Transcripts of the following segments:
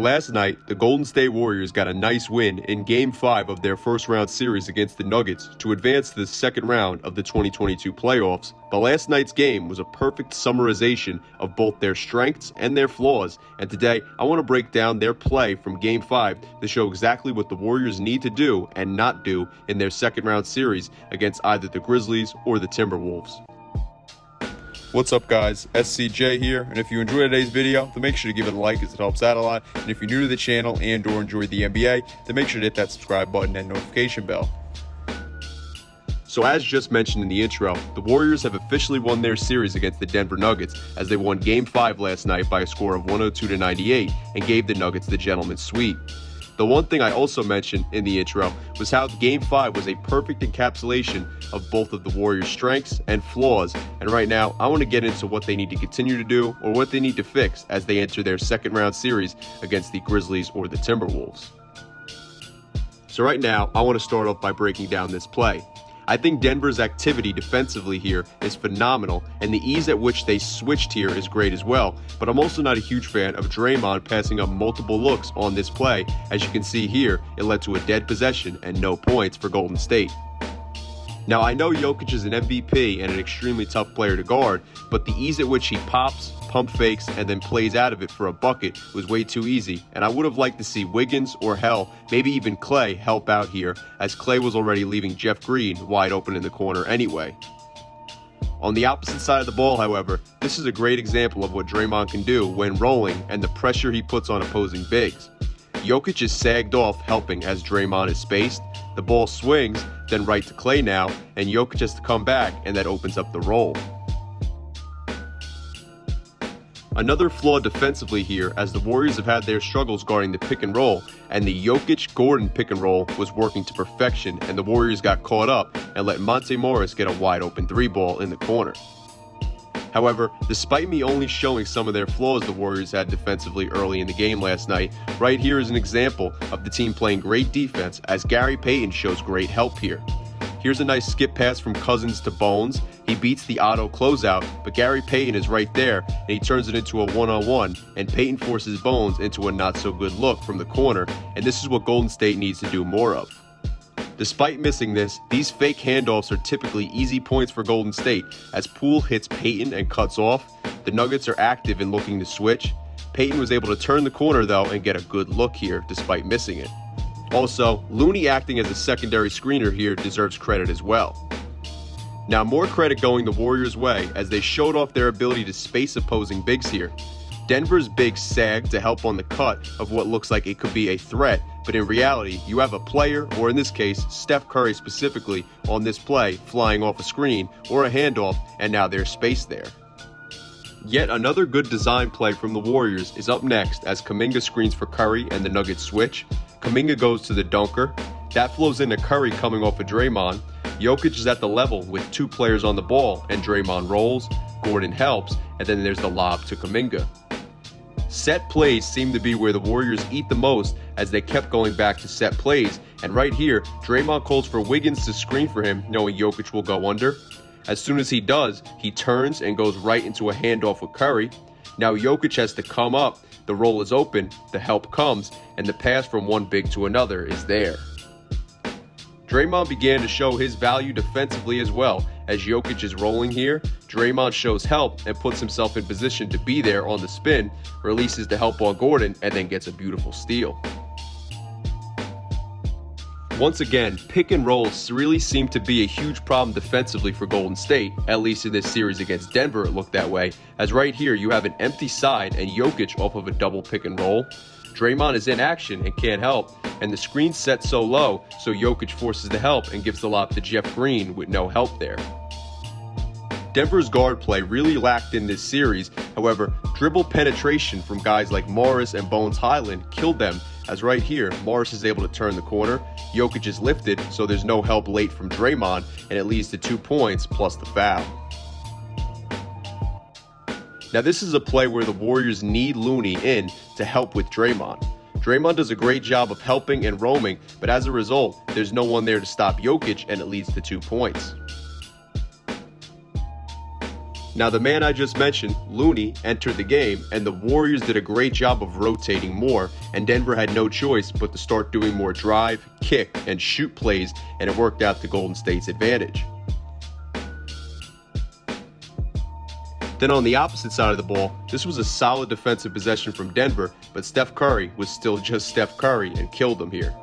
Last night, the Golden State Warriors got a nice win in Game 5 of their first-round series against the Nuggets to advance to the second round of the 2022 playoffs, but last night's game was a perfect summarization of both their strengths and their flaws, and today I want to break down their play from Game 5 to show exactly what the Warriors need to do and not do in their second-round series against either the Grizzlies or the Timberwolves. What's up guys, SCJ here, and if you enjoyed today's video, then make sure to give it a like as it helps out a lot, and if you're new to the channel and or enjoy the NBA, then make sure to hit that subscribe button and notification bell. So as just mentioned in the intro, the Warriors have officially won their series against the Denver Nuggets as they won Game 5 last night by a score of 102-98 and gave the Nuggets the gentleman's sweep. The one thing I also mentioned in the intro was how Game 5 was a perfect encapsulation of both of the Warriors' strengths and flaws, and right now I want to get into what they need to continue to do or what they need to fix as they enter their second round series against the Grizzlies or the Timberwolves. So right now I want to start off by breaking down this play. I think Denver's activity defensively here is phenomenal, and the ease at which they switched here is great as well, but I'm also not a huge fan of Draymond passing up multiple looks on this play. As you can see here, it led to a dead possession and no points for Golden State. Now I know Jokic is an MVP and an extremely tough player to guard, but the ease at which he pops, pump fakes, and then plays out of it for a bucket was way too easy, and I would have liked to see Wiggins or hell, maybe even Klay help out here, as Klay was already leaving Jeff Green wide open in the corner anyway. On the opposite side of the ball, however, this is a great example of what Draymond can do when rolling and the pressure he puts on opposing bigs. Jokic is sagged off helping as Draymond is spaced, the ball swings, then right to Klay now, and Jokic has to come back, and that opens up the roll. Another flaw defensively here, as the Warriors have had their struggles guarding the pick and roll, and the Jokic-Gordon pick and roll was working to perfection, and the Warriors got caught up and let Monte Morris get a wide open 3-ball in the corner. However, despite me only showing some of their flaws the Warriors had defensively early in the game last night, right here is an example of the team playing great defense as Gary Payton shows great help here. Here's a nice skip pass from Cousins to Bones. He beats the auto closeout, but Gary Payton is right there, and he turns it into a one-on-one, and Payton forces Bones into a not-so-good look from the corner, and this is what Golden State needs to do more of. Despite missing this, these fake handoffs are typically easy points for Golden State, as Poole hits Payton and cuts off. The Nuggets are active in looking to switch. Payton was able to turn the corner though and get a good look here despite missing it. Also, Looney acting as a secondary screener here deserves credit as well. Now more credit going the Warriors' way as they showed off their ability to space opposing bigs here. Denver's bigs sagged to help on the cut of what looks like it could be a threat, but in reality, you have a player, or in this case, Steph Curry specifically, on this play, flying off a screen or a handoff, and now there's space there. Yet another good design play from the Warriors is up next as Kuminga screens for Curry and the Nuggets switch. Kuminga goes to the dunker. That flows into Curry coming off of Draymond. Jokic is at the level with two players on the ball, and Draymond rolls, Gordon helps, and then there's the lob to Kuminga. Set plays seem to be where the Warriors eat the most as they kept going back to set plays, and right here, Draymond calls for Wiggins to screen for him knowing Jokic will go under. As soon as he does, he turns and goes right into a handoff with Curry. Now Jokic has to come up, the roll is open, the help comes, and the pass from one big to another is there. Draymond began to show his value defensively as well. As Jokic is rolling here, Draymond shows help and puts himself in position to be there on the spin, releases the help on Gordon, and then gets a beautiful steal. Once again, pick and rolls really seem to be a huge problem defensively for Golden State, at least in this series against Denver it looked that way, as right here you have an empty side and Jokic off of a double pick and roll. Draymond is in action and can't help, and the screen's set so low, so Jokic forces the help and gives the lob to Jeff Green with no help there. Denver's guard play really lacked in this series, however, dribble penetration from guys like Morris and Bones Highland killed them, as right here, Morris is able to turn the corner, Jokic is lifted, so there's no help late from Draymond, and it leads to 2 points plus the foul. Now this is a play where the Warriors need Looney in to help with Draymond. Draymond does a great job of helping and roaming, but as a result, there's no one there to stop Jokic, and it leads to 2 points. Now the man I just mentioned, Looney, entered the game, and the Warriors did a great job of rotating more, and Denver had no choice but to start doing more drive, kick, and shoot plays, and it worked out to Golden State's advantage. Then on the opposite side of the ball, this was a solid defensive possession from Denver, but Steph Curry was still just Steph Curry and killed them here.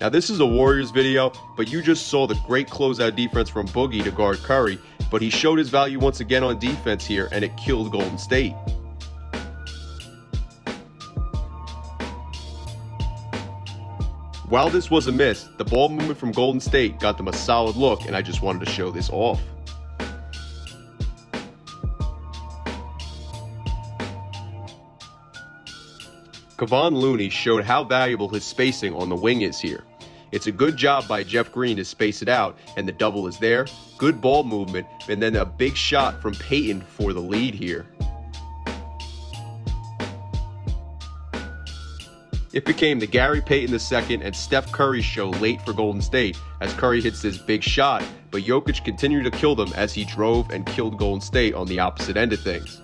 Now this is a Warriors video, but you just saw the great closeout defense from Boogie to guard Curry, but he showed his value once again on defense here, and it killed Golden State. While this was a miss, the ball movement from Golden State got them a solid look, and I just wanted to show this off. Kevon Looney showed how valuable his spacing on the wing is here. It's a good job by Jeff Green to space it out, and the double is there, good ball movement, and then a big shot from Payton for the lead here. It became the Gary Payton II and Steph Curry show late for Golden State as Curry hits this big shot, but Jokic continued to kill them as he drove and killed Golden State on the opposite end of things.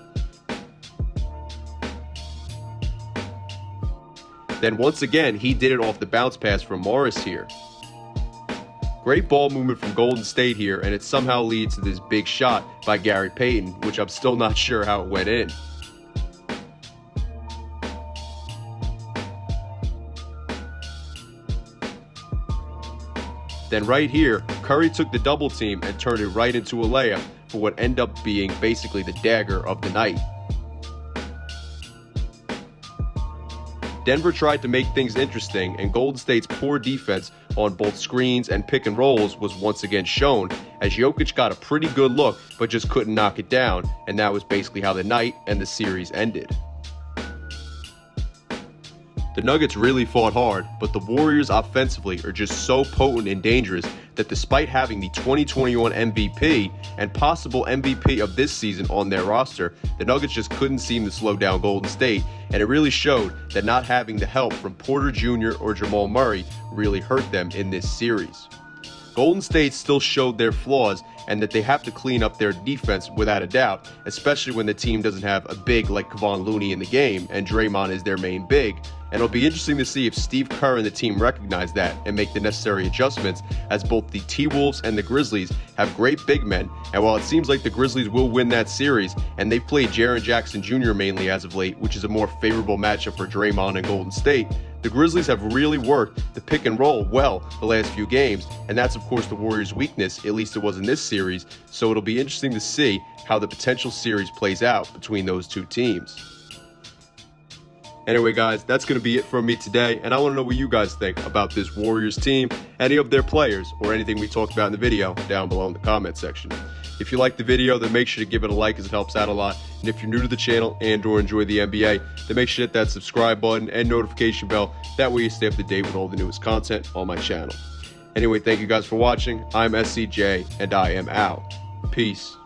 Then once again, he did it off the bounce pass from Morris here. Great ball movement from Golden State here, and it somehow leads to this big shot by Gary Payton, which I'm still not sure how it went in. Then right here, Curry took the double team and turned it right into a layup for what ended up being basically the dagger of the night. Denver tried to make things interesting, and Golden State's poor defense on both screens and pick and rolls was once again shown, as Jokic got a pretty good look but just couldn't knock it down, and that was basically how the night and the series ended. The Nuggets really fought hard, but the Warriors offensively are just so potent and dangerous that despite having the 2021 MVP and possible MVP of this season on their roster, the Nuggets just couldn't seem to slow down Golden State, and it really showed that not having the help from Porter Jr. or Jamal Murray really hurt them in this series. Golden State still showed their flaws and that they have to clean up their defense without a doubt, especially when the team doesn't have a big like Kevon Looney in the game and Draymond is their main big. And it'll be interesting to see if Steve Kerr and the team recognize that and make the necessary adjustments, as both the T-Wolves and the Grizzlies have great big men, and while it seems like the Grizzlies will win that series, and they've played Jaren Jackson Jr. mainly as of late, which is a more favorable matchup for Draymond and Golden State, the Grizzlies have really worked the pick and roll well the last few games, and that's of course the Warriors' weakness, at least it was in this series, so it'll be interesting to see how the potential series plays out between those two teams. Anyway guys, that's going to be it from me today, and I want to know what you guys think about this Warriors team, any of their players, or anything we talked about in the video down below in the comment section. If you liked the video, then make sure to give it a like as it helps out a lot, and if you're new to the channel and or enjoy the NBA, then make sure to hit that subscribe button and notification bell, that way you stay up to date with all the newest content on my channel. Anyway, thank you guys for watching. I'm SCJ, and I am out. Peace.